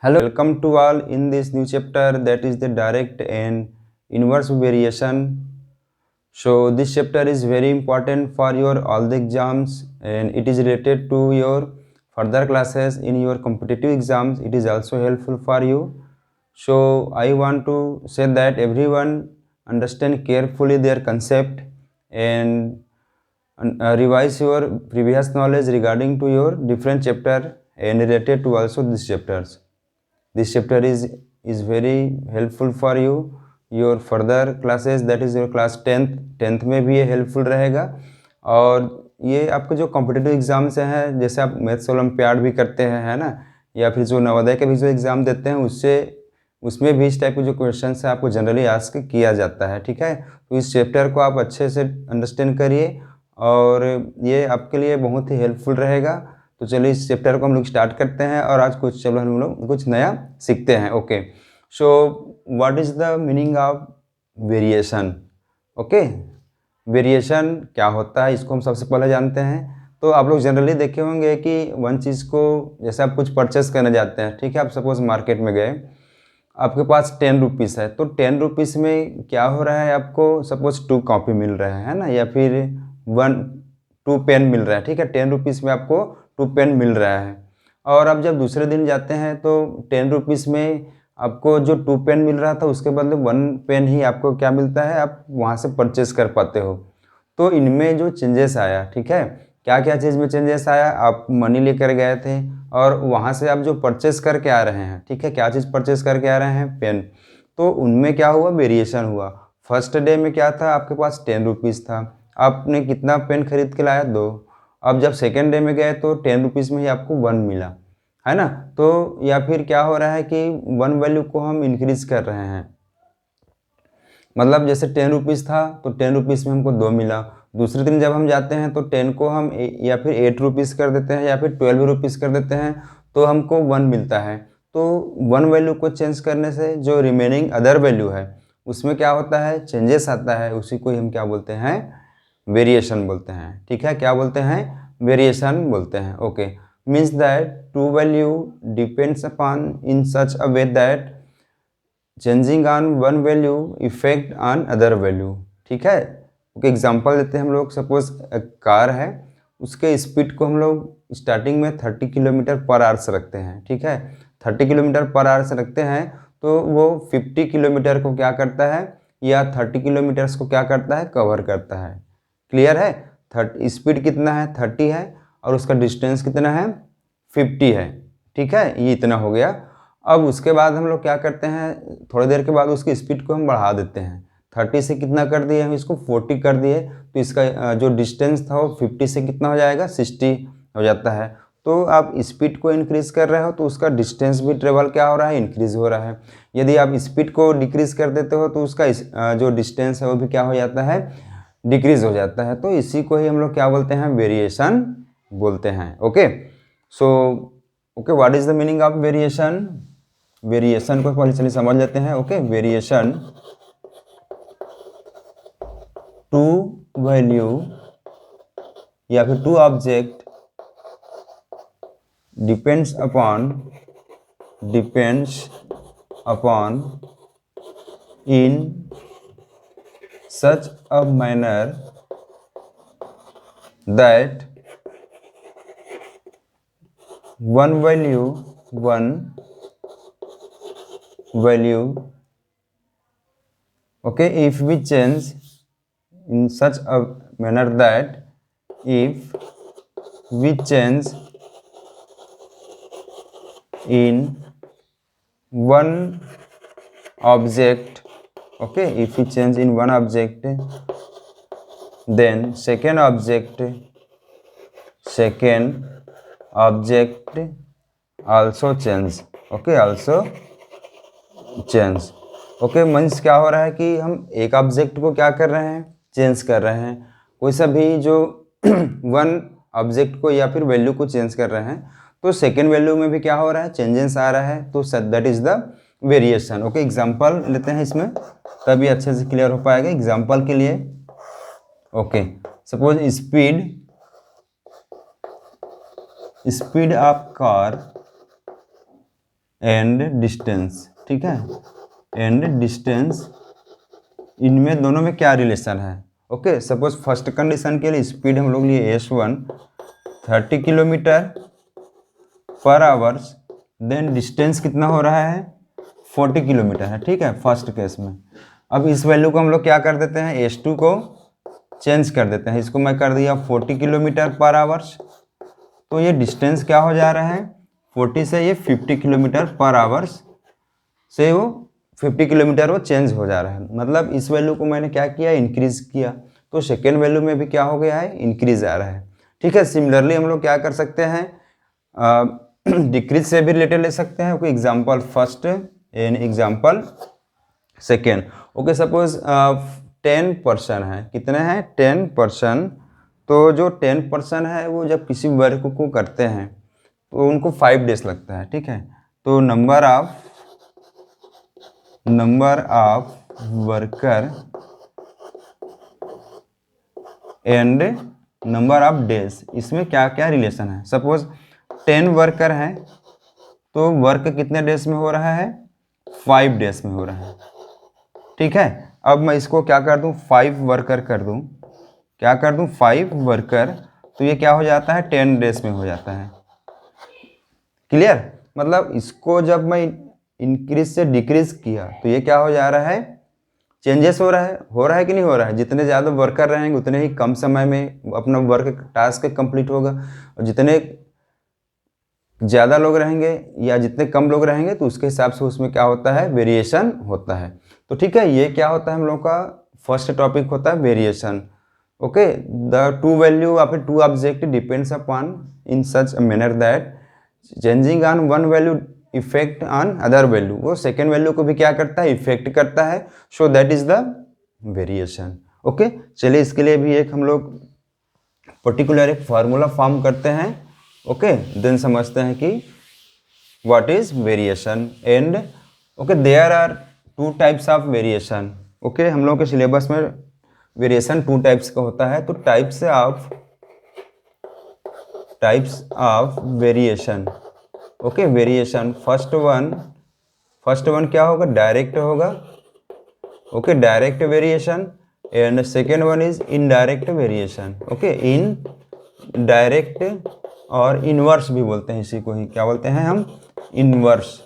Hello, welcome to all in this new chapter, that is the direct and inverse variation. So this chapter is very important for your all the exams, and it is related to your further classes in your competitive exams. It is also helpful for you. So I want to say that everyone understand carefully their concept and revise your previous knowledge regarding to your different chapter and related to also these chapters. This chapter is very helpful for you your further classes, that is your class tenth में भी ये helpful रहेगा। और ये आपके जो competitive exams हैं, जैसे आप मैथ्स ओलम्पियाड भी करते हैं, है ना, या फिर जो नवोदय के भी जो एग्ज़ाम देते हैं उसमें भी इस टाइप के जो क्वेश्चन है आपको जनरली आस्क किया जाता है। ठीक है, तो इस चैप्टर को आप अच्छे से अंडरस्टैंड करिए और ये आपके लिए बहुत ही हेल्पफुल रहेगा। तो चलिए इस चैप्टर को हम लोग स्टार्ट करते हैं और आज चलो हम लोग कुछ नया सीखते हैं। Okay, so what is the meaning of variation? Okay, variation क्या होता है इसको हम सबसे पहले जानते हैं। तो आप लोग जनरली देखे होंगे कि वन चीज़ को, जैसे आप कुछ परचेस करने जाते हैं, ठीक है, आप सपोज मार्केट में गए, आपके पास 10 रुपीज़ है, तो 10 रुपीज़ में क्या हो रहा है, आपको सपोज 2 कॉपी मिल रहा है ना, या फिर 2 पेन मिल रहा है। ठीक है, 10 रुपीज़ में आपको 2 पेन मिल रहा है। और अब जब दूसरे दिन जाते हैं तो 10 रुपीज़ में आपको जो 2 पेन मिल रहा था उसके बदले 1 पेन ही आपको क्या मिलता है, आप वहाँ से परचेस कर पाते हो। तो इनमें जो चेंजेस आया, ठीक है, क्या क्या चीज़ में चेंजेस आया, आप मनी लेकर गए थे और वहाँ से आप जो परचेस करके आ रहे हैं, ठीक है, क्या चीज़ परचेस करके आ रहे हैं, पेन, तो उनमें क्या हुआ, वेरिएशन हुआ। फर्स्ट डे में क्या था, आपके पास 10 रुपीज़ था, आपने कितना पेन खरीद के लाया, 2। अब जब सेकेंड डे में गए तो 10 रुपीज़ में ही आपको 1 मिला, है ना। तो या फिर क्या हो रहा है कि 1 वैल्यू को हम इंक्रीज कर रहे हैं, मतलब जैसे 10 रुपीज़ था तो 10 रुपीज़ में हमको 2 मिला। दूसरे दिन जब हम जाते हैं तो 10 को हम या फिर 8 रुपीज़ कर देते हैं या फिर 12 रुपीज़ कर देते हैं, तो हमको 1 मिलता है। तो 1 वैल्यू को चेंज करने से जो रिमेनिंग अदर वैल्यू है उसमें क्या होता है, चेंजेस आता है, उसी को हम क्या बोलते हैं, वेरिएशन बोलते हैं। ठीक है, क्या बोलते हैं, वेरिएशन बोलते हैं। Okay, means that 2 value depends upon in such a way that changing on 1 value effect on other value. ठीक है, ओके, एग्जांपल देते हैं हम लोग। सपोज कार है, उसके स्पीड को हम लोग स्टार्टिंग में 30 किलोमीटर पर आवर से रखते हैं। ठीक है, 30 किलोमीटर पर आवर से रखते हैं तो वो 50 किलोमीटर को क्या करता है, या 30 किलोमीटर्स को क्या करता है, कवर करता है। क्लियर है, 30 स्पीड कितना है, 30 है, और उसका डिस्टेंस कितना है, 50 है। ठीक है, ये इतना हो गया। अब उसके बाद हम लोग क्या करते हैं, थोड़ी देर के बाद उसकी स्पीड को हम बढ़ा देते हैं। 30 से कितना कर दिए हम, इसको 40 कर दिए, तो इसका जो डिस्टेंस था वो 50 से कितना हो जाएगा, 60 हो जाता है। तो आप स्पीड को इंक्रीज़ कर रहे हो तो उसका डिस्टेंस भी ट्रेवल क्या हो रहा है, इंक्रीज़ हो रहा है। यदि आप स्पीड को डिक्रीज़ कर देते हो तो उसका जो डिस्टेंस है वो भी क्या हो जाता है, डिक्रीज़ हो जाता है। तो इसी को ही हम लोग क्या बोलते हैं, वेरिएशन बोलते हैं। Okay, so okay, what is the meaning of variation? Variation को पहले चलिए समझ लेते हैं। ओके, वेरिएशन, टू वैल्यू या फिर two object depends upon in such a manner that one value okay, if we change in such a manner that if we change in one object, okay, if we change in one object, then second object also change, okay, also change। Okay, means क्या हो रहा है कि हम एक object को क्या कर रहे हैं, चेंज कर रहे हैं। कोई सा भी जो वन ऑब्जेक्ट को या फिर वैल्यू को चेंज कर रहे हैं तो सेकेंड वैल्यू में भी क्या हो रहा है, चेंजेस आ रहा है, तो that is the variation. Okay, example लेते हैं इसमें, तभी अच्छे से क्लियर हो पाएगा। एग्जांपल के लिए, okay, suppose speed of car and distance, ठीक है, एंड डिस्टेंस, इनमें दोनों में क्या रिलेशन है। ओके, सपोज फर्स्ट कंडीशन के लिए स्पीड हम लोग लिए S1 30 kilometre per hours, then distance कितना हो रहा है 40 किलोमीटर है, ठीक है, फर्स्ट केस में। अब इस वैल्यू को हम लोग क्या कर देते हैं, S2 को चेंज कर देते हैं, इसको मैं कर दिया 40 किलोमीटर पर आवर्स, तो ये डिस्टेंस क्या हो जा रहा है 40 से ये 50 किलोमीटर पर आवर्स से वो 50 किलोमीटर वो चेंज हो जा रहा है। मतलब इस वैल्यू को मैंने क्या किया, इंक्रीज किया, तो सेकेंड वैल्यू में भी क्या हो गया है, इंक्रीज आ रहा है, ठीक है। सिमिलरली हम लोग क्या कर सकते हैं, डिक्रीज से भी रिलेटेड ले सकते हैं, कोई example first and example second. Okay, suppose 10% है, कितने हैं 10%, तो जो 10% है वो जब किसी वर्क को करते हैं तो उनको 5 डेज लगता है, ठीक है। तो number of worker and number of days, इसमें क्या क्या रिलेशन है। सपोज 10 वर्कर हैं तो वर्क कितने डेज में हो रहा है 5 डेज में हो रहा है, ठीक है। अब मैं इसको क्या कर दूं 5 वर्कर कर दूं, क्या कर दूं 5 वर्कर, तो ये क्या हो जाता है 10 डेज में हो जाता है, क्लियर। मतलब इसको जब मैं इंक्रीज से डिक्रीज किया तो ये क्या हो जा रहा है, चेंजेस हो रहा है कि नहीं हो रहा है। जितने ज़्यादा वर्कर रहेंगे उतने ही कम समय में अपना वर्क टास्क कंप्लीट होगा, और जितने ज़्यादा लोग रहेंगे या जितने कम लोग रहेंगे तो उसके हिसाब से उसमें क्या होता है, वेरिएशन होता है। तो ठीक है, ये क्या होता है हम लोग का फर्स्ट टॉपिक होता है variation. Okay, the two value of a two object depends upon in such a manner that changing on one value effect on other value, वो सेकेंड वैल्यू को भी क्या करता है, इफेक्ट करता है, so that is the variation. Okay, चलिए इसके लिए भी एक हम लोग पर्टिकुलर एक फार्मूला फॉर्म करते हैं। ओके, देन समझते हैं कि what is variation and okay there are 2 types of variation. Okay, हम लोग के सिलेबस में वेरिएशन 2 टाइप्स का होता है। तो types of variation, okay, variation first one क्या होगा, डायरेक्ट होगा, okay, direct variation, and second one is indirect variation. Okay, in direct और इनवर्स भी बोलते हैं, इसी को ही क्या बोलते हैं हम, इनवर्स।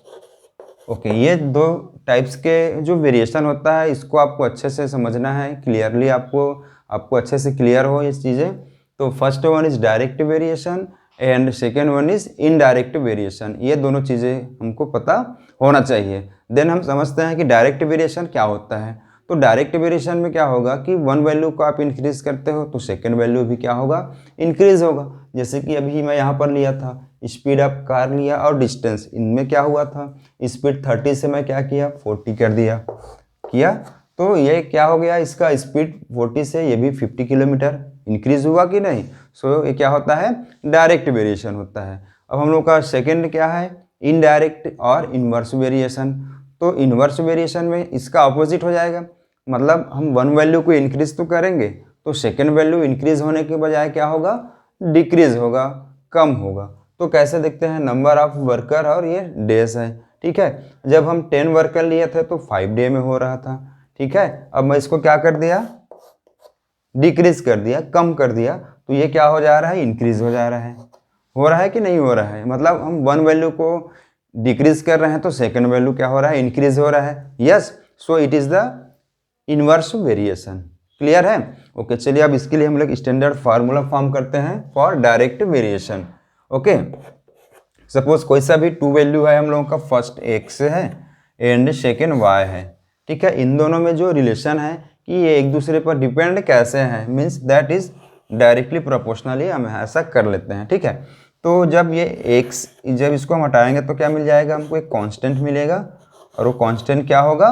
ओके, ये 2 टाइप्स के जो वेरिएशन होता है इसको आपको अच्छे से समझना है, क्लियरली आपको अच्छे से क्लियर हो ये चीज़ें। तो first one is direct variation and second one is indirect variation, ये दोनों चीज़ें हमको पता होना चाहिए। देन हम समझते हैं कि डायरेक्ट वेरिएशन क्या होता है। तो डायरेक्ट वेरिएशन में क्या होगा कि वन वैल्यू को आप इंक्रीज करते हो तो सेकेंड वैल्यू भी क्या होगा, इंक्रीज होगा। जैसे कि अभी मैं यहाँ पर लिया था स्पीड ऑफ कार लिया और डिस्टेंस, इनमें क्या हुआ था, स्पीड 30 से मैं क्या किया 40 कर दिया, तो ये क्या हो गया, इसका स्पीड 40 से ये भी 50 किलोमीटर इंक्रीज हुआ कि नहीं। सो ये क्या होता है, डायरेक्ट वेरिएशन होता है। अब हम लोग का सेकेंड क्या है, इनडायरेक्ट और इनवर्स वेरिएशन। तो इनवर्स वेरिएशन में इसका अपोजिट हो जाएगा, मतलब हम वन वैल्यू को इंक्रीज तो करेंगे तो सेकेंड वैल्यू इंक्रीज होने के बजाय क्या होगा, डिक्रीज होगा, कम होगा। तो कैसे देखते हैं, नंबर ऑफ वर्कर और ये डेज है, ठीक है। जब हम 10 वर्कर लिए थे तो 5 डे में हो रहा था, ठीक है। अब मैं इसको क्या कर दिया, डिक्रीज कर दिया, कम कर दिया, तो ये क्या हो जा रहा है, इंक्रीज हो जा रहा है कि नहीं हो रहा है। मतलब हम वन वैल्यू को डिक्रीज कर रहे हैं तो सेकेंड वैल्यू क्या हो रहा है, इंक्रीज हो रहा है। Yes, so it is the inverse variation, clear है। ओके, चलिए अब इसके लिए हम लोग स्टैंडर्ड फार्मूला फॉर्म करते हैं for direct variation. Okay, suppose कोई सा भी 2 वैल्यू है हम लोगों का, फर्स्ट x है एंड सेकेंड y है, ठीक है। इन दोनों में जो रिलेशन है कि ये एक दूसरे पर डिपेंड कैसे हैं, means that is directly proportionally हम ऐसा कर लेते हैं, ठीक है। तो जब ये x, जब इसको हम हटाएंगे तो क्या मिल जाएगा, हमको एक कांस्टेंट मिलेगा, और वो कांस्टेंट क्या होगा,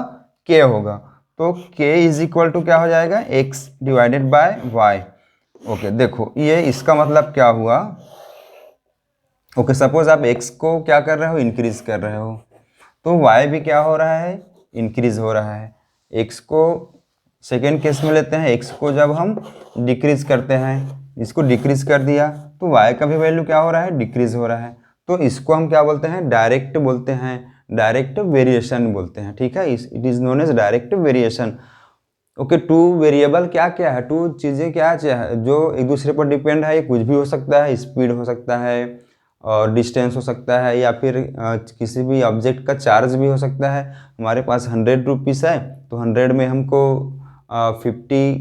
k होगा। तो k इज इक्वल टू क्या हो जाएगा, x divided by y। Okay, देखो ये इसका मतलब क्या हुआ। ओके, सपोज आप x को क्या कर रहे हो, इंक्रीज कर रहे हो, तो y भी क्या हो रहा है, इंक्रीज हो रहा है। x को सेकेंड केस में लेते हैं, x को जब हम डिक्रीज करते हैं, इसको डिक्रीज कर दिया तो y का भी वैल्यू क्या हो रहा है, डिक्रीज हो रहा है। तो इसको हम क्या बोलते हैं, डायरेक्ट बोलते हैं, डायरेक्ट वेरिएशन बोलते हैं, ठीक है। It is known as direct variation. Okay, two variable क्या क्या है, टू चीज़ें क्या है जो एक दूसरे पर डिपेंड है। ये कुछ भी हो सकता है, स्पीड हो सकता है और डिस्टेंस हो सकता है, या फिर किसी भी ऑब्जेक्ट का चार्ज भी हो सकता है। हमारे पास 100 रुपीज़ है तो 100 में हमको 50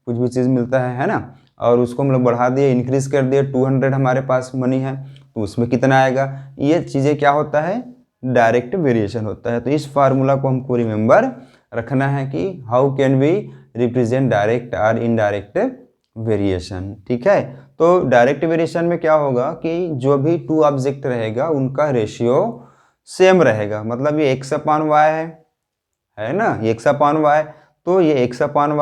कुछ भी चीज़ मिलता है ना, और उसको हम लोग बढ़ा दिए, इंक्रीज़ कर दिए, 200 हमारे पास मनी है तो उसमें कितना आएगा। ये चीज़ें क्या होता है, डायरेक्ट वेरिएशन होता है। तो इस फार्मूला को हमको रिमेंबर रखना है कि how can we represent direct और इनडायरेक्ट वेरिएशन, ठीक है। तो डायरेक्ट वेरिएशन में क्या होगा कि जो भी टू ऑब्जेक्ट रहेगा उनका रेशियो सेम रहेगा, मतलब ये x अपान वाई है ना, ये x अपान वाई, तो ये x अपान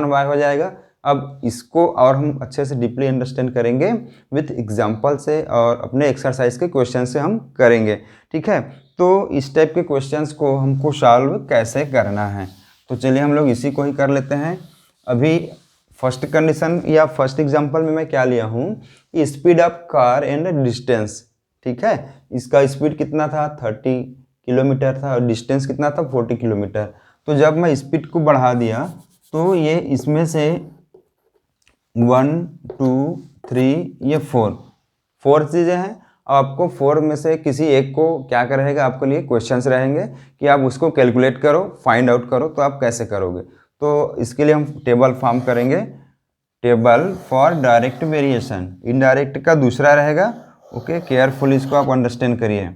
वाई हो जाएगा। अब इसको और हम अच्छे से डीपली अंडरस्टैंड करेंगे विथ एग्जांपल से, और अपने एक्सरसाइज के क्वेश्चन से हम करेंगे, ठीक है। तो इस टाइप के क्वेश्चंस को हमको सॉल्व कैसे करना है, तो चलिए हम लोग इसी को ही कर लेते हैं। अभी फर्स्ट कंडीशन या फर्स्ट एग्जांपल में मैं क्या लिया हूँ, speed of car and distance, ठीक है। इसका स्पीड कितना था, 30 किलोमीटर था, और डिस्टेंस कितना था, 40 किलोमीटर। तो जब मैं स्पीड को बढ़ा दिया तो ये इसमें से 1 2 3 ये 4 चीज़ें हैं। आपको 4 में से किसी एक को क्या करेगा, आपके लिए क्वेश्चंस रहेंगे कि आप उसको कैलकुलेट करो, फाइंड आउट करो। तो आप कैसे करोगे, तो इसके लिए हम टेबल फॉर्म करेंगे, table for direct variation. Indirect का दूसरा रहेगा, ओके। केयरफुल इसको आप अंडरस्टैंड करिए,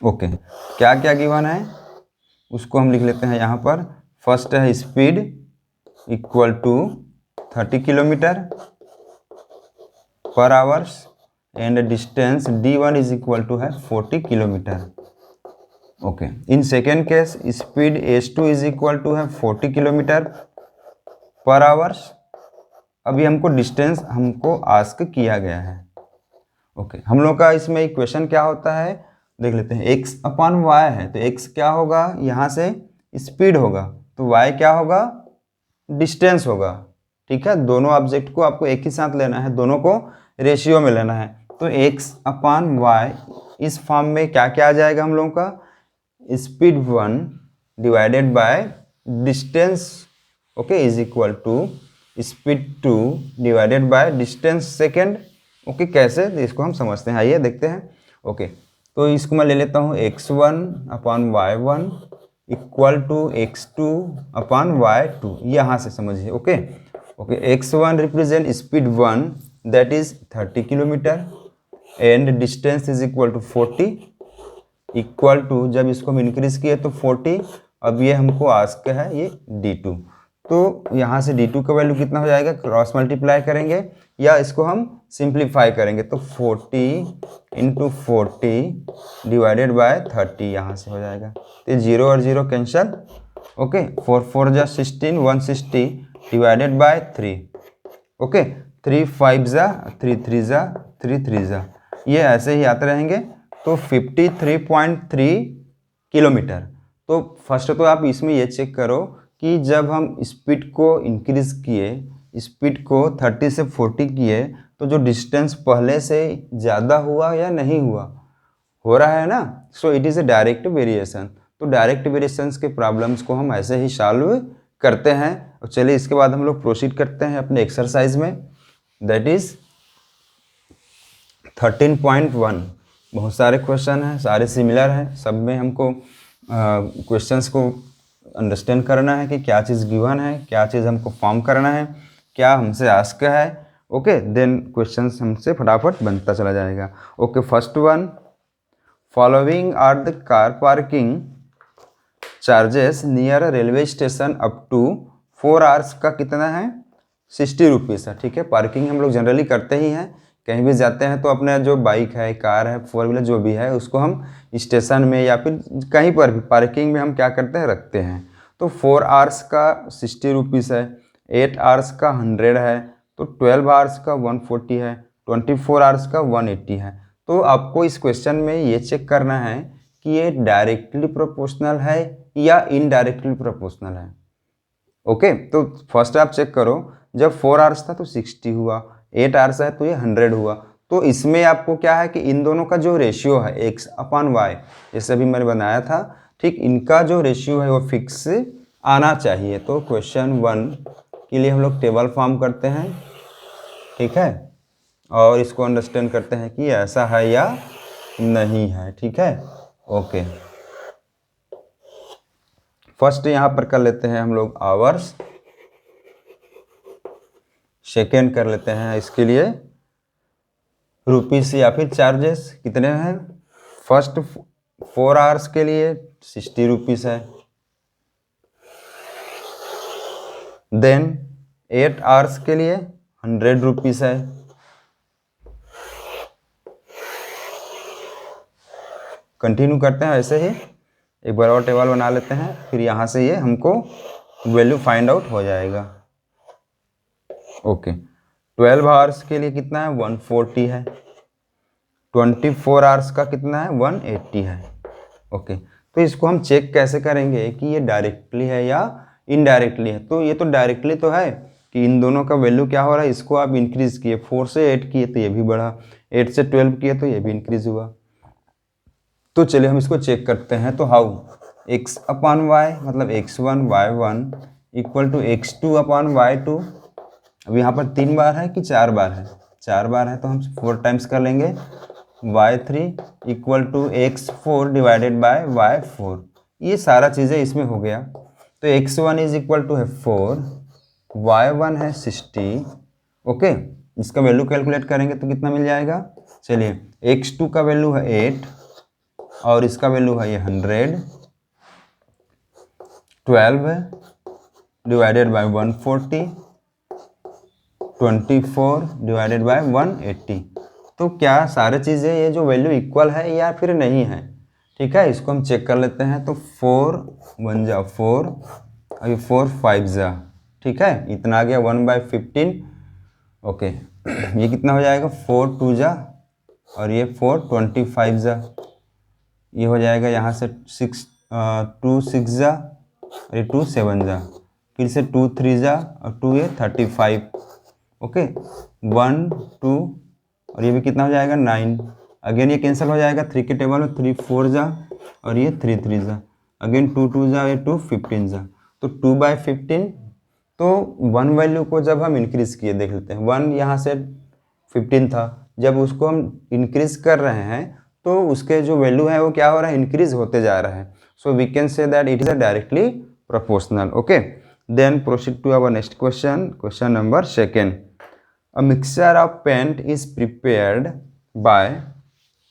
ओके। क्या क्या गिवन है उसको हम लिख लेते हैं यहाँ पर। फर्स्ट है speed equal to 30 kilometre per hours and distance d1 is equal to है 40 kilometre, okay. In second case speed s2 is equal to है 40 किलोमीटर पर आवर्स। अभी हमको डिस्टेंस हमको आस्क किया गया है, ओके। हम लोग का इसमें इक्वेशन क्या होता है देख लेते हैं। x अपान वाई है तो x क्या होगा, यहाँ से स्पीड होगा, तो y क्या होगा, डिस्टेंस होगा, ठीक है। दोनों ऑब्जेक्ट को आपको एक ही साथ लेना है, दोनों को रेशियो में लेना है। तो x अपान वाई इस फॉर्म में क्या क्या आ जाएगा हम लोगों का, speed 1 divided by distance, okay, is equal to speed 2 divided by distance second, okay. कैसे, तो इसको हम समझते हैं, आइए देखते हैं, ओके। तो इसको मैं ले लेता हूँ x1 upon y1 equal to x2 upon y2, यहाँ से समझिए, okay okay. x1 represent speed 1 that is 30 kilometre and distance is equal to 40 equal to, जब इसको हम इंक्रीज किए तो 40। अब ये हमको आस्क है ये d2, तो यहाँ से d2 का वैल्यू कितना हो जाएगा, क्रॉस मल्टीप्लाई करेंगे या इसको हम सिंप्लीफाई करेंगे, तो 40 इंटू 40 डिवाइडेड बाय 30 यहाँ से हो जाएगा। तो 0 और 0 कैंसल, ओके। 4 4 जा 16, 160 डिवाइडेड बाय 3, ओके। 3 5 जा 3 3 जा 3 3 जा, ये ऐसे ही आते रहेंगे। तो 53.3 किलोमीटर। तो फर्स्ट तो आप इसमें ये चेक करो कि जब हम स्पीड को इंक्रीज किए, स्पीड को 30 से 40 किए, तो जो डिस्टेंस पहले से ज़्यादा हुआ या नहीं हुआ, हो रहा है ना। So it is a direct variation. तो डायरेक्ट वेरिएशंस के प्रॉब्लम्स को हम ऐसे ही सॉल्व करते हैं। और चलिए इसके बाद हम लोग प्रोसीड करते हैं अपने एक्सरसाइज में, दैट इज़ 13.1। बहुत सारे क्वेश्चन हैं, सारे सिमिलर हैं, सब में हमको क्वेश्चंस को अंडरस्टैंड करना है कि क्या चीज़ गिवन है, क्या चीज़ हमको फॉर्म करना है, क्या हमसे आस्क है, ओके। देन क्वेश्चंस हमसे फटाफट बनता चला जाएगा, okay. First one, following are the car parking charges near railway station up to 4 hours का कितना है, 60 रुपीज़ है, ठीक है। पार्किंग हम लोग जनरली करते ही हैं, कहीं भी जाते हैं तो अपने जो बाइक है, कार है, 4 व्हीलर जो भी है, उसको हम स्टेशन में या फिर कहीं पर भी पार्किंग में हम क्या करते हैं, रखते हैं। तो 4 आवर्स का 60 रुपीज़ है, 8 आवर्स का 100 है, तो 12 आवर्स का 140 है, 24 आवर्स का 180 है। तो आपको इस क्वेश्चन में ये चेक करना है कि ये डायरेक्टली प्रोपोर्शनल है या इनडायरेक्टली प्रोपोर्शनल है, ओके। तो फर्स्ट आप चेक करो, जब 4 आवर्स था तो 60 हुआ, 8 आवर्स है तो ये 100 हुआ। तो इसमें आपको क्या है कि इन दोनों का जो रेशियो है x अपॉन वाई, जैसे अभी मैंने बनाया था, ठीक, इनका जो रेशियो है वो फिक्स आना चाहिए। तो क्वेश्चन 1 के लिए हम लोग टेबल फॉर्म करते हैं, ठीक है, और इसको अंडरस्टैंड करते हैं कि ऐसा है या नहीं है, ठीक है। ओके, फर्स्ट यहाँ पर कर लेते हैं हम लोग आवर्स, सेकेंड कर लेते हैं इसके लिए रुपीस या फिर चार्जेस कितने हैं। फर्स्ट 4 आवर्स के लिए 60 रुपीस है, देन 8 आवर्स के लिए 100 रुपीस है, कंटिन्यू करते हैं ऐसे ही। एक बार और टेबल बना लेते हैं, फिर यहाँ से ये हमको वैल्यू फाइंड आउट हो जाएगा। ओके, 12 आवर्स के लिए कितना है 140 है, 24 आवर्स का कितना है 180 है। ओके, तो इसको हम चेक कैसे करेंगे कि ये डायरेक्टली है या इनडायरेक्टली है। तो ये तो डायरेक्टली तो है कि इन दोनों का वैल्यू क्या हो रहा है, इसको आप इंक्रीज किए, 4 से 8 किए तो ये भी बढ़ा, 8 से 12 किए तो ये भी इंक्रीज हुआ। तो चलिए हम इसको चेक करते हैं। तो हाउ x अपॉन वाई मतलब x1 y1 equal to x2 upon y2। अब यहाँ पर 3 बार है कि 4 बार है, 4 बार है तो हम 4 टाइम्स कर लेंगे, y3 equal to x4 divided by y4। ये सारा चीज़ें इसमें हो गया। तो x1 इज इक्वल टू है 4, y1 है 60। ओके, इसका वैल्यू कैलकुलेट करेंगे तो कितना मिल जाएगा। चलिए, x2 का वैल्यू है 8 और इसका वैल्यू है ये 100, 12 डिवाइडेड बाय 140, 24 डिवाइडेड बाय 180। तो क्या सारे चीज़ें ये जो वैल्यू इक्वल है या फिर नहीं है, ठीक है, इसको हम चेक कर लेते हैं। तो 4 1 जा 4 और ये 4 5 जा, ठीक है, इतना आ गया 1/15। ओके, ये कितना हो जाएगा 4 2 जा और ये 4 25 जा, ये हो जाएगा यहाँ से 2 6 जा और ये 2 7 जा, फिर से 2 3 जा और 2 ये 35। ओके, 1 2 और ये भी कितना हो जाएगा 9। अगेन ये कैंसिल हो जाएगा, 3 के टेबल में 3 4 जा और ये 3 3 जा, अगेन 2 2 जा, ये 2 15 जा, तो 2/15। तो 1 वैल्यू को जब हम इंक्रीज किए, देख लेते हैं, 1 यहाँ से 15 था, जब उसको हम इंक्रीज कर रहे हैं तो उसके जो वैल्यू है वो क्या हो रहा है, इंक्रीज होते जा रहा है। So we can say that it is a directly proportional. Okay, then proceed to our next question, question number 2। A mixture of paint is prepared by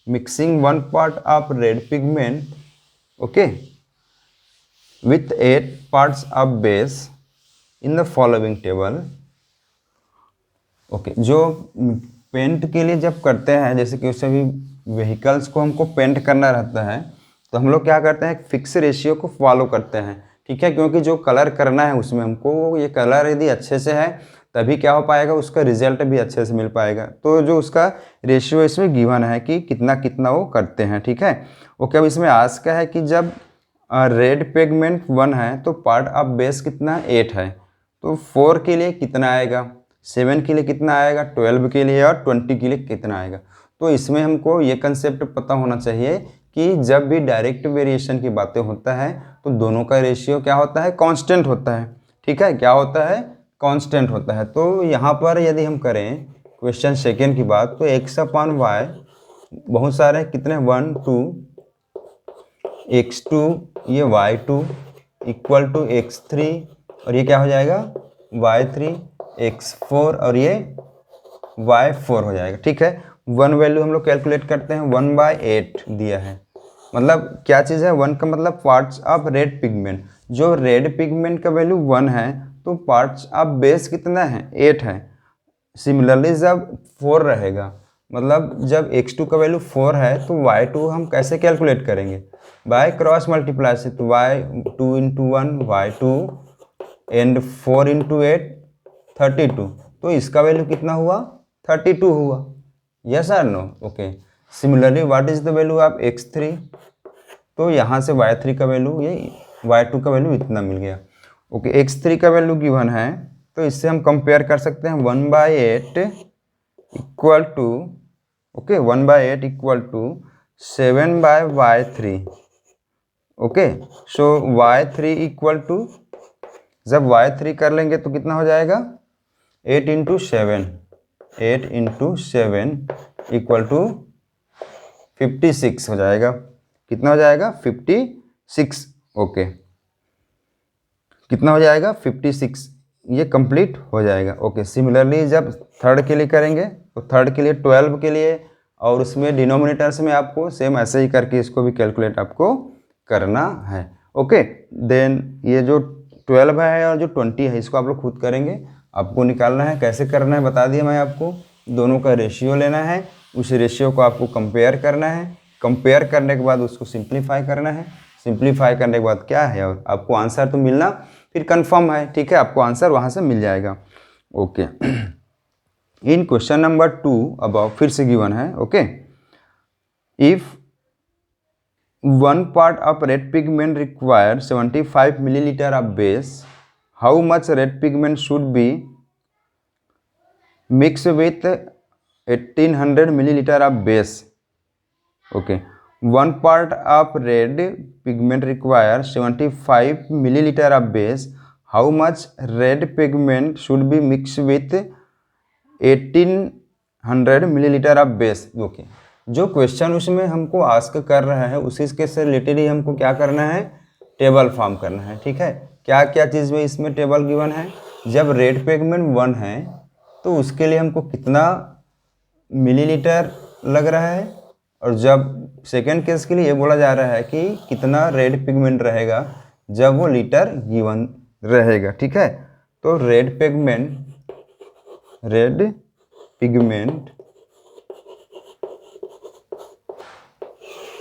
mixing 1 part of red pigment, okay, with 8 parts of base in the following table. Okay, जो paint के लिए जब करते हैं, जैसे कि उससे भी व्हीकल्स को हमको पेंट करना रहता है, तो हम लोग क्या करते हैं, फिक्स रेशियो को फॉलो करते हैं, ठीक है, क्योंकि जो कलर करना है उसमें हमको ये कलर यदि अच्छे से है तभी क्या हो पाएगा, उसका रिजल्ट भी अच्छे से मिल पाएगा। तो जो उसका रेशियो इसमें गिवन है कि कितना कितना वो करते हैं, ठीक है। ओके, अब इसमें आस्क है कि जब रेड पिगमेंट 1 है तो पार्ट ऑफ बेस कितना 8 है, तो 4 के लिए कितना आएगा, 7 के लिए कितना आएगा, 12 के लिए और 20 के लिए कितना आएगा। तो इसमें हमको ये कंसेप्ट पता होना चाहिए कि जब भी डायरेक्ट वेरिएशन की बातें होता है तो दोनों का रेशियो क्या होता है, कांस्टेंट होता है, ठीक है, क्या होता है, कांस्टेंट होता है। तो यहाँ पर यदि हम करें क्वेश्चन 2 की बात, तो x अपॉन वाई बहुत सारे कितने 1 2 x2 ये y2 इक्वल टू x3 और ये क्या हो जाएगा y3 x4 और ये y4 हो जाएगा, ठीक है। 1 वैल्यू हम लोग कैलकुलेट करते हैं, 1/8 दिया है, मतलब क्या चीज़ है, 1 का मतलब पार्ट्स ऑफ रेड पिगमेंट। जो रेड पिगमेंट का वैल्यू 1 है तो पार्ट्स ऑफ बेस कितना है 8 है। सिमिलरली जब 4 रहेगा, मतलब जब x2 का वैल्यू 4 है तो y2 हम कैसे कैलकुलेट करेंगे, बाय क्रॉस मल्टीप्लाई से। तो y2 into 1 y2 and 4 into 8 32, तो इसका वैल्यू कितना हुआ 32 हुआ, यस और no. Okay, similarly what is the value of x3, तो यहाँ से y3 का वैल्यू ये y2 का वैल्यू इतना मिल गया। ओके, x3 का वैल्यू गिवन है तो इससे हम कंपेयर कर सकते हैं 1/8 equal to okay 1/8 equal to 7/y3। Okay so y3 equal to, जब y3 कर लेंगे तो कितना हो जाएगा 8 इंटू 7, 8 इंटू 7 इक्वल टू 56 हो जाएगा। कितना हो जाएगा 56। ओके कितना हो जाएगा 56, ये कंप्लीट हो जाएगा। ओके सिमिलरली जब थर्ड के लिए करेंगे तो थर्ड के लिए 12 के लिए, और उसमें डिनोमिनेटर्स में आपको सेम ऐसे ही करके इसको भी कैलकुलेट आपको करना है। ओके देन ये जो 12 है और जो 20 है इसको आप लोग खुद करेंगे, आपको निकालना है। कैसे करना है बता दिया मैं आपको, दोनों का रेशियो लेना है, उस रेशियो को आपको कंपेयर करना है, कंपेयर करने के बाद उसको सिंप्लीफाई करना है, सिंप्लीफाई करने के बाद क्या है और आपको आंसर तो मिलना फिर कंफर्म है, ठीक है, आपको आंसर वहाँ से मिल जाएगा। Okay in question number 2 about फिर से गिवन है। Okay if 1 part of red pigment requires 75 milliliter of base, how much red pigment should be mixed with 1800 milliliter of base? Okay, 1 part of red pigment requires 75 milliliter of base. How much red pigment should be mixed with 1800 milliliter of base? Okay, जो question उसमें हमको ask कर रहा है उसी के से related ही हमको क्या करना है, टेबल फॉर्म करना है। ठीक है, क्या क्या चीज़ में इसमें टेबल गिवन है। जब रेड पिगमेंट 1 है तो उसके लिए हमको कितना मिलीलीटर लग रहा है, और जब सेकेंड केस के लिए ये बोला जा रहा है कि कितना रेड पिगमेंट रहेगा जब वो लीटर गिवन रहेगा। ठीक है, तो red pigment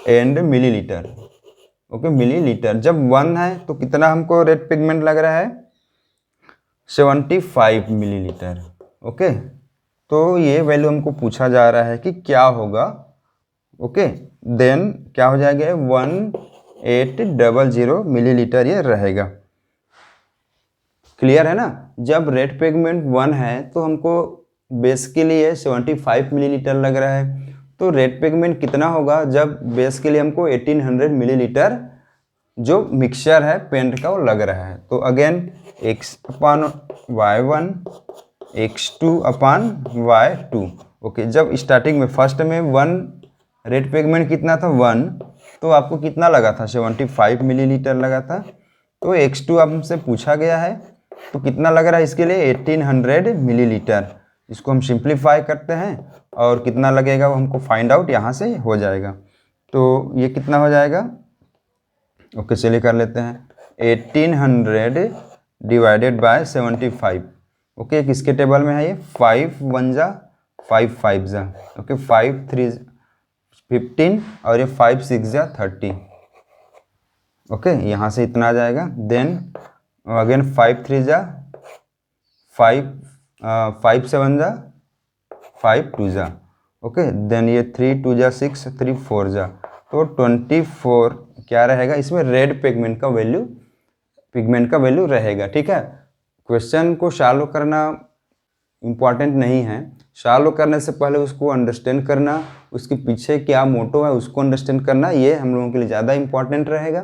and millilitre. Okay millilitre, जब 1 है तो कितना हमको रेड पिगमेंट लग रहा है 75 मिलीलीटर। ओके तो ये वैल्यू हमको पूछा जा रहा है कि क्या होगा। ओके देन क्या हो जाएगा 1800 मिलीलीटर ये रहेगा। क्लियर है ना। जब रेड पिगमेंट 1 है तो हमको बेस के लिए 75 मिलीलीटर लग रहा है, तो रेड पिगमेंट कितना होगा जब बेस के लिए हमको 1800 मिलीलीटर जो मिक्सचर है पेंट का वो लग रहा है। तो अगेन x/y1 x2/y2। ओके जब स्टार्टिंग में फर्स्ट में 1 रेड पिगमेंट कितना था 1, तो आपको कितना लगा था 75 मिलीलीटर लगा था। तो x2 हमसे पूछा गया है तो कितना लग रहा है इसके लिए 1800 मिलीलीटर। इसको हम सिंप्लीफाई करते हैं और कितना लगेगा वो हमको फाइंड आउट यहाँ से हो जाएगा। तो ये कितना हो जाएगा, ओके चलिए कर लेते हैं 1800 डिवाइडेड बाय 75। ओके किसके टेबल में है ये 5 1 जा 5 5 जा। ओके 5 3 15 और ये 5 6 जा 30। ओके यहाँ से इतना आ जाएगा। देन अगेन 5 3 जा 5 5 7 जा 5 2 जा। ओके देन ये 3 2 जा 6 3 4 जा, तो 24 क्या रहेगा इसमें रेड पिगमेंट का वैल्यू रहेगा। ठीक है, क्वेश्चन को सॉल्व करना इम्पॉर्टेंट नहीं है, सॉल्व करने से पहले उसको अंडरस्टैंड करना, उसके पीछे क्या मोटो है उसको अंडरस्टैंड करना, ये हम लोगों के लिए ज़्यादा इम्पॉर्टेंट रहेगा।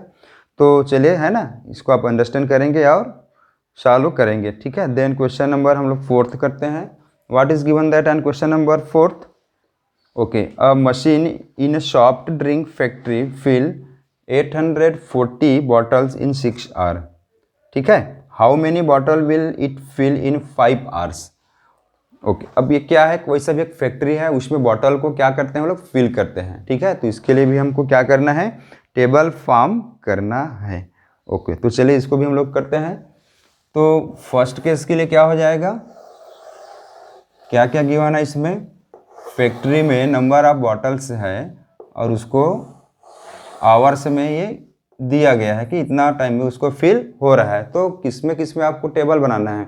तो चलिए है ना, इसको आप अंडरस्टैंड करेंगे और सॉल्व करेंगे। ठीक है, देन क्वेश्चन नंबर हम लोग 4th करते हैं। What is given that and question number 4th। Okay a machine in soft drink factory fill 840 bottles in 6 hour. ठीक है, how many bottle will it fill in 5 hours. Okay अब ये क्या है, कोई सा भी एक फैक्ट्री है उसमें बॉटल को क्या करते हैं वो लोग फिल करते हैं। ठीक है, तो इसके लिए भी हमको क्या करना है, टेबल फॉर्म करना है। ओके तो चलिए इसको भी हम लोग करते हैं। तो फर्स्ट केस के लिए क्या हो जाएगा, क्या क्या गिवन है इसमें, फैक्ट्री में नंबर ऑफ बॉटल्स है और उसको आवर्स में ये दिया गया है कि इतना टाइम में उसको फिल हो रहा है। तो किस में आपको टेबल बनाना है,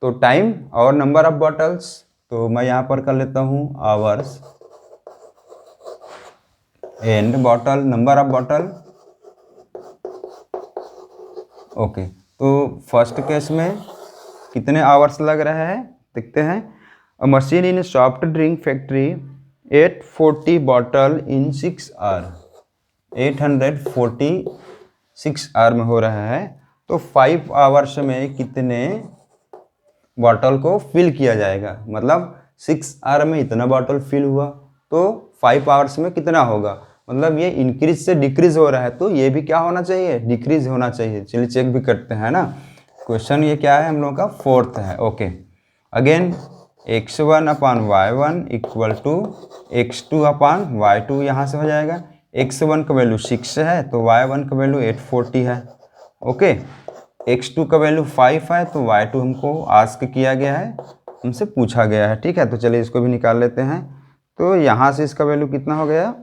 तो टाइम और नंबर ऑफ बॉटल्स। तो मैं यहाँ पर कर लेता हूँ hours and bottle number of bottle. Okay तो फर्स्ट केस में कितने आवर्स लग रहे हैं देखते हैं। A machine in soft drink factory 840 bottle in 6 hour, 846 hour में हो रहा है, तो 5 आवर्स में कितने बॉटल को फिल किया जाएगा, मतलब 6 आवर में इतना बॉटल फिल हुआ तो 5 आवर्स में कितना होगा, मतलब ये इंक्रीज से डिक्रीज हो रहा है, तो ये भी क्या होना चाहिए, डिक्रीज होना चाहिए। चलिए चेक भी करते हैं ना। क्वेश्चन ये क्या है हम लोग का, फोर्थ है। Okay, again x1 upon y1 equal to x2 upon y2, यहाँ से हो जाएगा। x1 का वैल्यू 6 है तो y1 का वैल्यू 840 है। ओके, x2 का वैल्यू 5 है तो y2 हमको आस्क किया गया है, हमसे पूछा गया है। ठीक है, तो चलिए इसको भी निकाल लेते हैं। तो यहाँ से इसका वैल्यू कितना हो गया,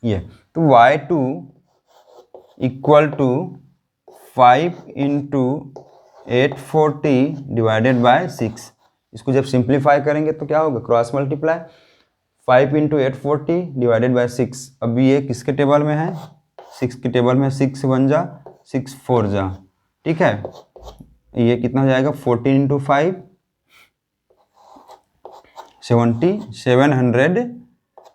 ये, तो y2 equal to 5 into 840 divided by 6। इसको जब सिंप्लीफाई करेंगे तो क्या होगा, cross multiply, 5 into 840 divided by 6। अभी ये किसके टेबल में है, 6 के टेबल में। 6 1 जा 6 4 जा, ठीक है, ये कितना हो जाएगा, 14 इंटू 5 700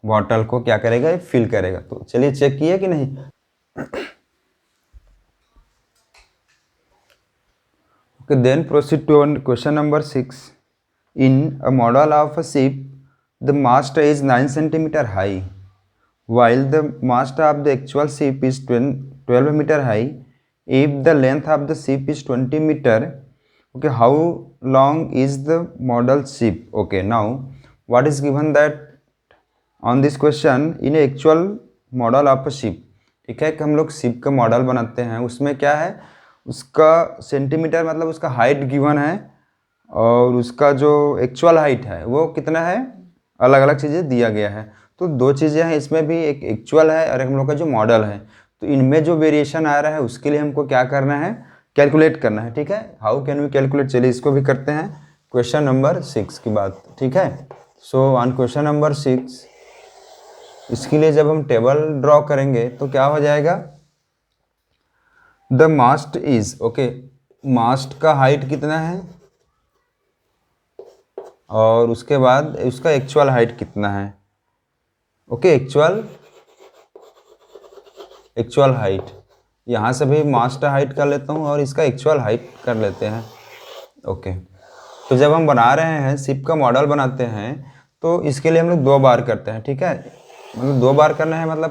बॉटल को क्या करेगा, फिल करेगा। तो चलिए चेक किए कि नहीं। Okay, then proceed to question number 6. In a model of a ship, the mast is 9 centimeter high, while the mast of the actual ship is 12 meter high. If the length of the ship is 20 meter, okay, how long is the model ship? Okay, now what is given that on this question in actual model of a ship, ठीक है, कि हम लोग ship का model बनाते हैं, उसमें क्या है, उसका सेंटीमीटर मतलब उसका हाइट गिवन है, और उसका जो एक्चुअल हाइट है वो कितना है, अलग अलग चीज़ें दिया गया है। तो दो चीज़ें हैं इसमें भी, एक एक्चुअल है और एक हम लोग का जो मॉडल है। तो इनमें जो वेरिएशन आ रहा है उसके लिए हमको क्या करना है, कैलकुलेट करना है। ठीक है, हाउ कैन वी कैलकुलेट, चलिए इसको भी करते हैं क्वेश्चन नंबर 6 की बात। ठीक है, सो ऑन क्वेश्चन नंबर 6, इसके लिए जब हम टेबल ड्रॉ करेंगे तो क्या हो जाएगा, द मास्ट इज, ओके, मास्ट का हाइट कितना है और उसके बाद उसका एक्चुअल हाइट कितना है। ओके, एक्चुअल हाइट, यहाँ से भी मास्ट हाइट कर लेता हूँ और इसका एक्चुअल हाइट कर लेते हैं। ओके, तो जब हम बना रहे हैं शिप का मॉडल बनाते हैं तो इसके लिए हम लोग 2 बार करते हैं। ठीक है, मतलब 2 बार करना है, मतलब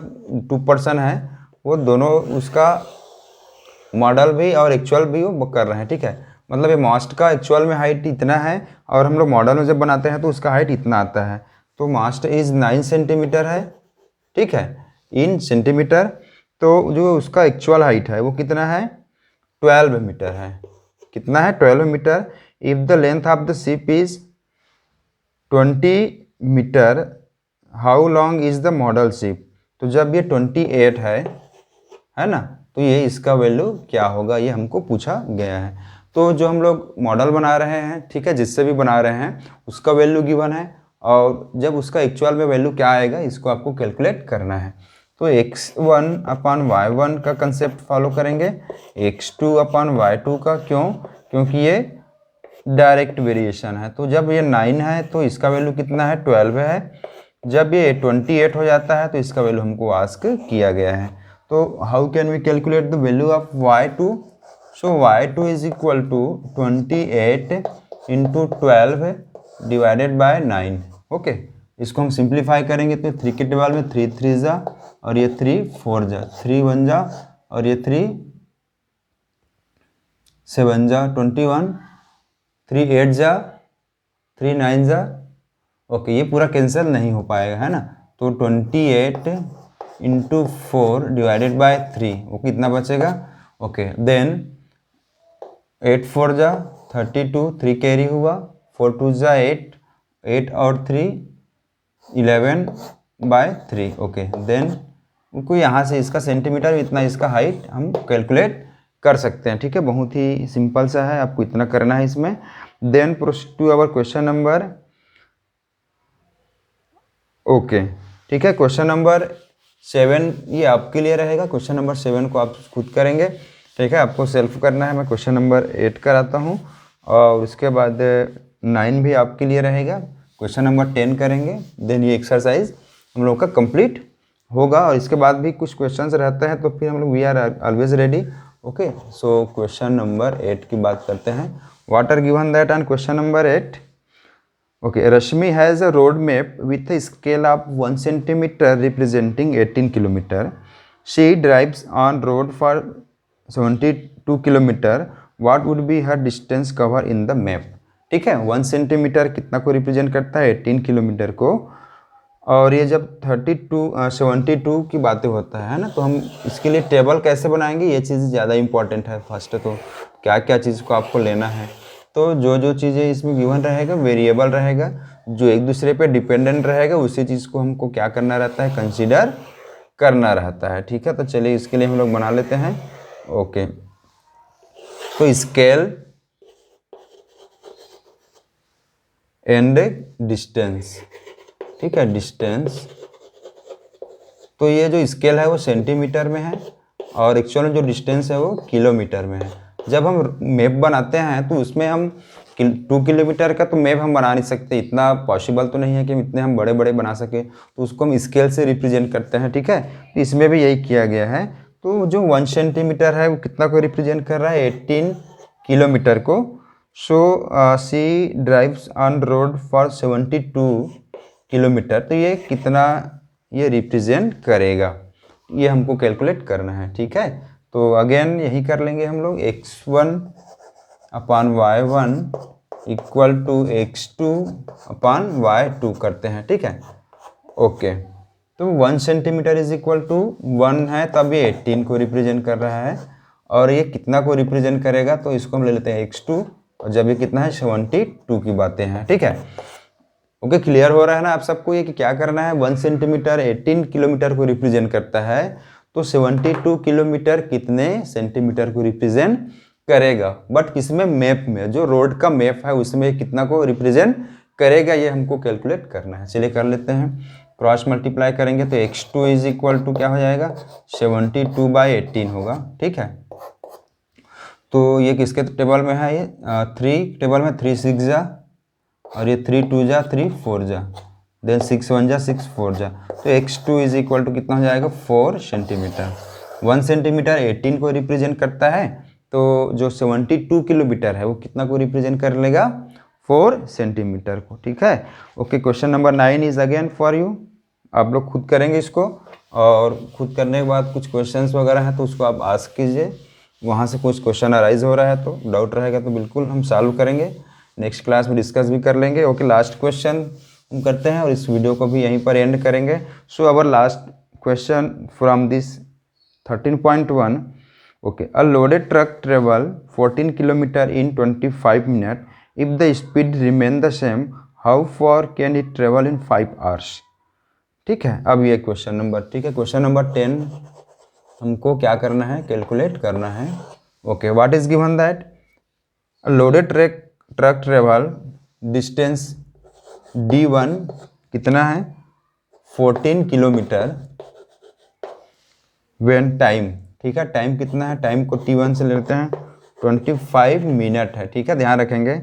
2 पर्सन है वो दोनों, उसका मॉडल भी और एक्चुअल भी वो कर रहे हैं। ठीक है, मतलब ये मास्ट का एक्चुअल में हाइट इतना है और हम लोग मॉडल में जब बनाते हैं तो उसका हाइट इतना आता है। तो मास्ट इज 9 सेंटीमीटर है, ठीक है, इन सेंटीमीटर। तो जो उसका एक्चुअल हाइट है वो कितना है, 12 मीटर है। कितना है, 12 metre. If the length of the ship is 20 metre, how long is the model ship. तो जब ये 28 है ना, तो ये इसका वैल्यू क्या होगा, ये हमको पूछा गया है। तो जो हम लोग मॉडल बना रहे हैं, ठीक है, जिससे भी बना रहे हैं उसका वैल्यू गिवन है, और जब उसका एक्चुअल में वैल्यू क्या आएगा इसको आपको कैलकुलेट करना है। तो x1 अपान y1 का कंसेप्ट फॉलो करेंगे, x2 अपान y2 का, क्योंकि ये डायरेक्ट वेरिएशन है। तो जब ये 9 है तो इसका वैल्यू कितना है, 12 है। जब ये 28 हो जाता है तो इसका वैल्यू हमको आस्क किया गया है। तो how can we calculate the value of y2। So y2 is equal to 28 into 12 divided by 9। Okay, इसको हम सिंप्लीफाई करेंगे तो 3 के टेबल में 3 3 जा और ये 3 4 जा, 3 1 जा और ये 3 7 जा 21, 3 8 जा 3 9 जा। ओके, ये पूरा कैंसिल नहीं हो पाएगा, है ना। तो 28 इंटू 4 डिवाइडेड बाय 3, वो कितना बचेगा। ओके, देन 8 4 जा 32, 3 कैरी हुआ, 4 2 जा 8, 8 और 3 11 बाय 3। ओके, देन उनको यहाँ से इसका सेंटीमीटर इतना, इसका हाइट हम कैलकुलेट कर सकते हैं। ठीक है, बहुत ही सिंपल सा है, आपको इतना करना है इसमें। Then proceed to our question number, okay, ठीक है, क्वेश्चन नंबर 7 ये आपके लिए रहेगा। क्वेश्चन नंबर 7 को आप खुद करेंगे, ठीक है, आपको सेल्फ करना है। मैं क्वेश्चन नंबर 8 कराता हूँ और उसके बाद 9 भी आपके लिए रहेगा। क्वेश्चन नंबर 10 करेंगे, देन ये एक्सरसाइज हम लोग का कंप्लीट होगा। और इसके बाद भी कुछ क्वेश्चंस रहते हैं तो फिर हम लोग we are always ready. Okay, so question number 8 की बात करते हैं। What are given that on question number 8? Okay, Rashmi has a road map with a scale of 1 centimeter representing 18 kilometer. She drives on road for 72 kilometer. What would be her distance cover in the map? ठीक है, 1 centimetre कितना को represent करता है? 18 kilometre को। और ये जब 72 की बातें होता है ना, तो हम इसके लिए टेबल कैसे बनाएंगे, ये चीज़ ज़्यादा इंपॉर्टेंट है। फर्स्ट तो क्या क्या चीज़ को आपको लेना है, तो जो जो चीज़ें इसमें गिवन रहेगा वेरिएबल रहेगा, जो एक दूसरे पे डिपेंडेंट रहेगा, उसी चीज़ को हमको क्या करना रहता है? कंसीडर करना रहता है। ठीक है, तो चलिए इसके लिए हम लोग बना लेते हैं। ओके, तो स्केल एंड डिस्टेंस। ठीक है, डिस्टेंस, तो ये जो स्केल है वो सेंटीमीटर में है और एक्चुअल में जो डिस्टेंस है वो किलोमीटर में है। जब हम मैप बनाते हैं तो उसमें हम 2 किलोमीटर का तो मैप हम बना नहीं सकते, इतना पॉसिबल तो नहीं है कि इतने हम बड़े बड़े बना सके, तो उसको हम स्केल से रिप्रेजेंट करते हैं। ठीक है, तो इसमें भी यही किया गया है। तो जो 1 सेंटीमीटर है वो कितना को रिप्रेजेंट कर रहा है? 18 किलोमीटर को। So C drives on road for 72 kilometre, तो ये कितना ये रिप्रेजेंट करेगा, ये हमको कैलकुलेट करना है। ठीक है, तो अगेन यही कर लेंगे हम लोग, x1 upon y1 equal to x2 upon y2 करते हैं। ठीक है, ओके, तो 1 सेंटीमीटर इज इक्वल टू 1 है, तब ये 18 को रिप्रेजेंट कर रहा है। और ये कितना को रिप्रेजेंट करेगा, तो इसको हम ले लेते हैं x2, और जब ये कितना है 72 की बातें हैं। ठीक है, ओके, क्लियर हो रहा है ना आप सबको ये कि क्या करना है? 1 सेंटीमीटर 18 किलोमीटर को रिप्रेजेंट करता है, तो 72 किलोमीटर कितने सेंटीमीटर को रिप्रेजेंट करेगा? बट किसमें? मैप में, जो रोड का मैप है उसमें कितना को रिप्रेजेंट करेगा, ये हमको कैलकुलेट करना है। चलिए कर लेते हैं, क्रॉस मल्टीप्लाई करेंगे तो x2 इज इक्वल टू क्या हो जाएगा? 72/18 होगा। ठीक है, तो ये किसके टेबल में है? ये 3 टेबल में, 3 6 जा, और ये 3 2 जा, 3 4 जा, देन 6 1 जा, 6 4 जा, तो x2 इज इक्वल टू कितना हो जाएगा? 4 सेंटीमीटर। 1 सेंटीमीटर 18 को रिप्रेजेंट करता है, तो जो 72 किलोमीटर है वो कितना को रिप्रेजेंट कर लेगा? 4 सेंटीमीटर को। ठीक है, okay, question number 9 is again for you. आप लोग खुद करेंगे इसको, और खुद करने के बाद कुछ क्वेश्चंस वगैरह हैं तो उसको आप आस्क कीजिए, वहाँ से कुछ क्वेश्चन अराइज हो रहा है तो डाउट रहेगा तो बिल्कुल हम सॉल्व करेंगे, नेक्स्ट क्लास में डिस्कस भी कर लेंगे। ओके, लास्ट क्वेश्चन हम करते हैं और इस वीडियो को भी यहीं पर एंड करेंगे। So our last question from this 13.1। Okay, a loaded truck travel 14 kilometre in 25 minute, if the speed remain the same, how far can it travel in 5 hours? ठीक है, अब ये क्वेश्चन नंबर, ठीक है, क्वेश्चन नंबर 10 हमको क्या करना है? कैलकुलेट करना है। Okay, what is given that? A loaded truck travel distance D1 कितना है? 14 किलोमीटर व्हेन टाइम, ठीक है, टाइम कितना है? टाइम को T1 से लेते हैं, 25 मिनट है। ठीक है, ध्यान रखेंगे।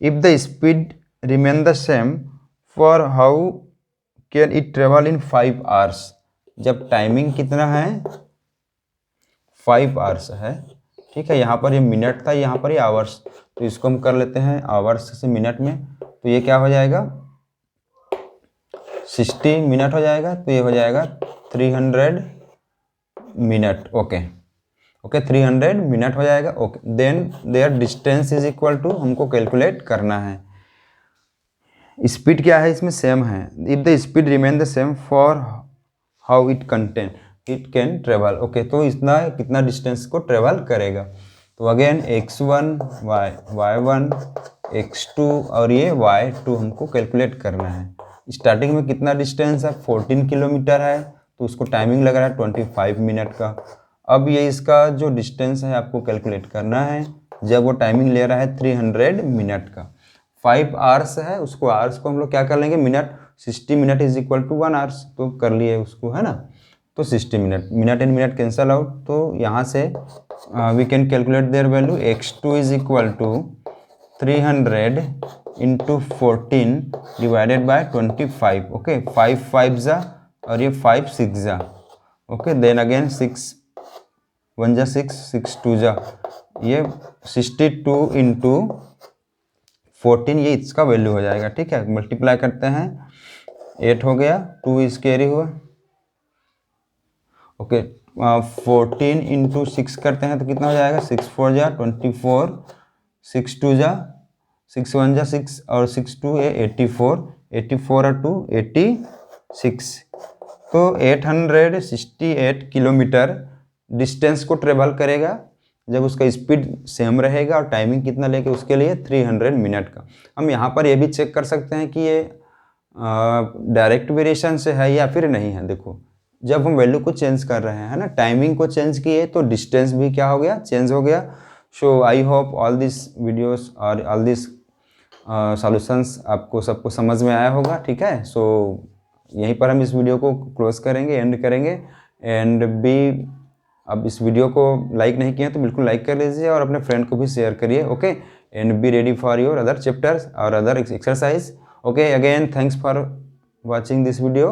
If the speed remain the same, for how can it travel in 5 hours? जब टाइमिंग कितना है? 5 आवर्स है। ठीक है, यहाँ पर ये मिनट था, यहाँ पर ये आवर्स, तो इसको हम कर लेते हैं आवर्स से मिनट में, तो ये क्या हो जाएगा? 60 मिनट हो जाएगा, तो ये हो जाएगा 300 मिनट। ओके ओके, 300 मिनट हो जाएगा। Okay, then their distance is equal to, हमको कैलकुलेट करना है स्पीड क्या है इसमें? सेम है। If the speed remain the same, for how it can travel. Okay, तो इतना कितना डिस्टेंस को ट्रेवल करेगा? तो अगेन x1 y1 x2 और ये y2 हमको कैलकुलेट करना है। स्टार्टिंग में कितना डिस्टेंस है? 14 किलोमीटर है, तो उसको टाइमिंग लग रहा है 25 मिनट का। अब ये इसका जो डिस्टेंस है आपको कैलकुलेट करना है, जब वो टाइमिंग ले रहा है 300 मिनट का। 5 आवर्स है, उसको आवर्स को हम लोग क्या कर लेंगे? Minute. 60 minute is equal to 1 hours, तो कर लिए उसको, है ना? तो 60 minute, minute and minute cancel out, तो यहाँ से we can calculate their value. x2 is equal to 300 into 14 divided by 25. Okay, 5 5 जा और ये 5 6 जा. ओके, देन अगेन 6 1 जा 6 6 2 जा, ये 62 इंटू 14 ये इसका वैल्यू हो जाएगा. ठीक है, मल्टीप्लाई करते हैं, 8 हो गया, 2 इस कैरी हुआ. ओके, 14 इंटू 6 करते हैं तो कितना हो जाएगा, 6 4 जा 24, 6 2 जा 6 1 जा 6 और 6 2 है 84, 84 और 2 86. तो 868 किलोमीटर डिस्टेंस को ट्रेवल करेगा जब उसका स्पीड सेम रहेगा, और टाइमिंग कितना लेके उसके लिए 300 मिनट का. हम यहाँ पर ये भी चेक कर सकते हैं कि ये डायरेक्ट वेरिएशन से है या फिर नहीं है. देखो, जब हम वैल्यू को चेंज कर रहे हैं, है ना, टाइमिंग को चेंज किए तो डिस्टेंस भी क्या हो गया, चेंज हो गया. So I hope all this videos और ऑल दिस सॉल्यूशंस आपको सबको समझ में आया होगा. ठीक है, सो यहीं पर हम इस वीडियो को क्लोज करेंगे, एंड करेंगे. एंड भी अब इस वीडियो को लाइक नहीं किया तो बिल्कुल लाइक कर लीजिए और अपने फ्रेंड को भी शेयर करिए. Okay, and be ready for your other chapters और other exercise. Okay, again thanks for watching this video.